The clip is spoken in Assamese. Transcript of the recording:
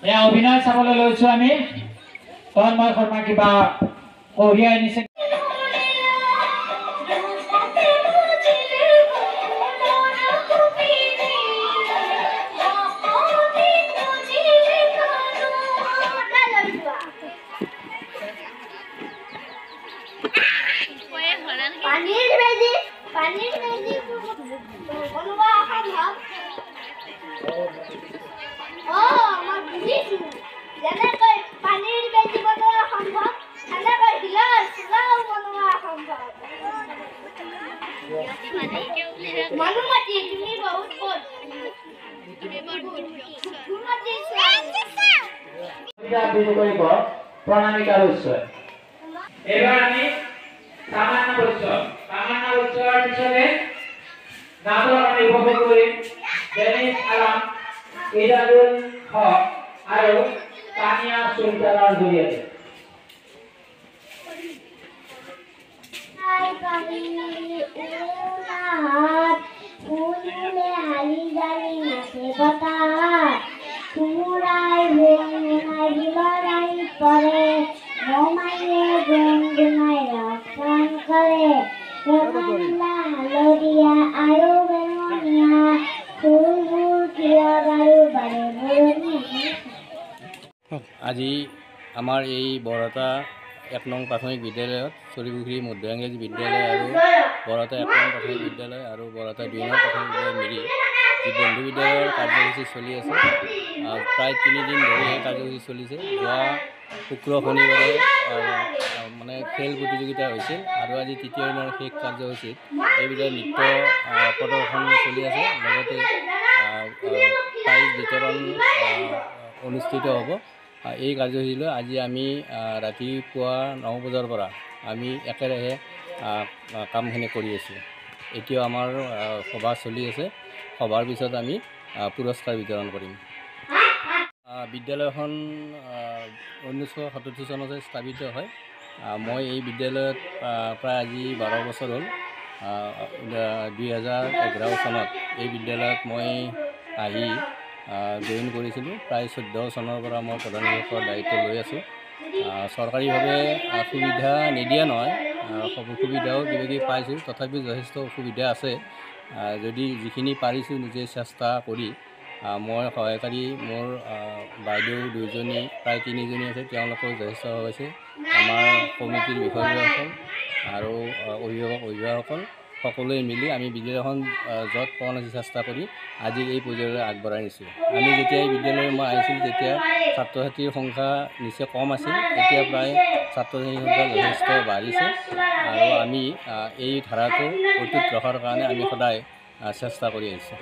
এয়া অভিনয় চাবলৈ লৈছো আমি তন্ময় শৰ্মা কিবা কঢ়িয়াই আনিছে প্ৰণামিকাৰ উৎসৱ এইবাৰ আমি তামান্না উৎসৱ উৎসৱৰ পিছতে নাটক আমি উপভোগ কৰিম ডেনিছ আলাম ইদাদুল হক আৰু তানিয়া সুলতানৰ জৰিয়তে আজি আমাৰ এই বৰতা ১ নং প্ৰাথমিক বিদ্যালয়ত চৰিপুখুৰী মধ্য ইংৰাজী বিদ্যালয় আৰু বৰতা ১ নং প্ৰাথমিক বিদ্যালয় আৰু বৰতা ২ নং প্ৰাথমিক বিদ্যালয় মিলি যি বন্ধু বিদ্যালয়ৰ কাৰ্যসূচী চলি আছে প্ৰায় ৩ দিন ধৰি এই কাৰ্যসূচী চলিছে যোৱা শুক্ৰ শনিবাৰে মানে খেল প্ৰতিযোগিতা হৈছিল আৰু আজি তৃতীয় দিনৰ শেষ কাৰ্যসূচীত এইবিলাক নৃত্য প্ৰদৰ্শন চলি আছে লগতে প্ৰাইজ বিতৰণ অনুষ্ঠিত হ'ব এই কাৰ্যসূচীলৈ আজি আমি ৰাতিপুৱা ৯ বজাৰ পৰা আমি একেৰাহে কামখিনি কৰি আছোঁ এতিয়াও আমাৰ সভা চলি আছে সভাৰ পিছত আমি পুৰস্কাৰ বিতৰণ কৰিম বিদ্যালয়খন 1977 চনতে স্থাপিত হয় মই এই বিদ্যালয়ত প্ৰায় আজি 12 বছৰ হ'ল 2011 চনত এই বিদ্যালয়ত মই আহি জইন কৰিছিলোঁ প্ৰায় 14 চনৰ পৰা মই প্ৰধান শিক্ষকৰ দায়িত্ব লৈ আছোঁ চৰকাৰীভাৱে সুবিধা নিদিয়া নহয় সুবিধাও কিবাকিবি পাইছোঁ তথাপিও যথেষ্ট অসুবিধা আছে যদি যিখিনি পাৰিছোঁ নিজে চেষ্টা কৰি মই সহায়কাৰী মোৰ বাইদেউ 2জনী প্ৰায় 3জনী আছে তেওঁলোকেও যথেষ্ট হৈছে আমাৰ কমিটিৰ বিষয়ববীয়াসকল আৰু অভিভাৱকসকল সকলোৱে মিলি আমি বিদ্যালয়খন য'ত পৰাণতি চেষ্টা কৰি আজি এই পৰ্যায়লৈ আগবঢ়াই নিছোঁ আমি যেতিয়া এই বিদ্যালয়লৈ মই আহিছিলোঁ তেতিয়া ছাত্ৰ ছাত্ৰীৰ সংখ্যা নিচেই কম আছিল এতিয়া প্ৰায় ছাত্ৰ ছাত্ৰীৰ সংখ্যা যথেষ্ট বাঢ়িছে আৰু আমি এই ধাৰাটো অটুট ৰখাৰ কাৰণে আমি সদায় চেষ্টা কৰি আহিছোঁ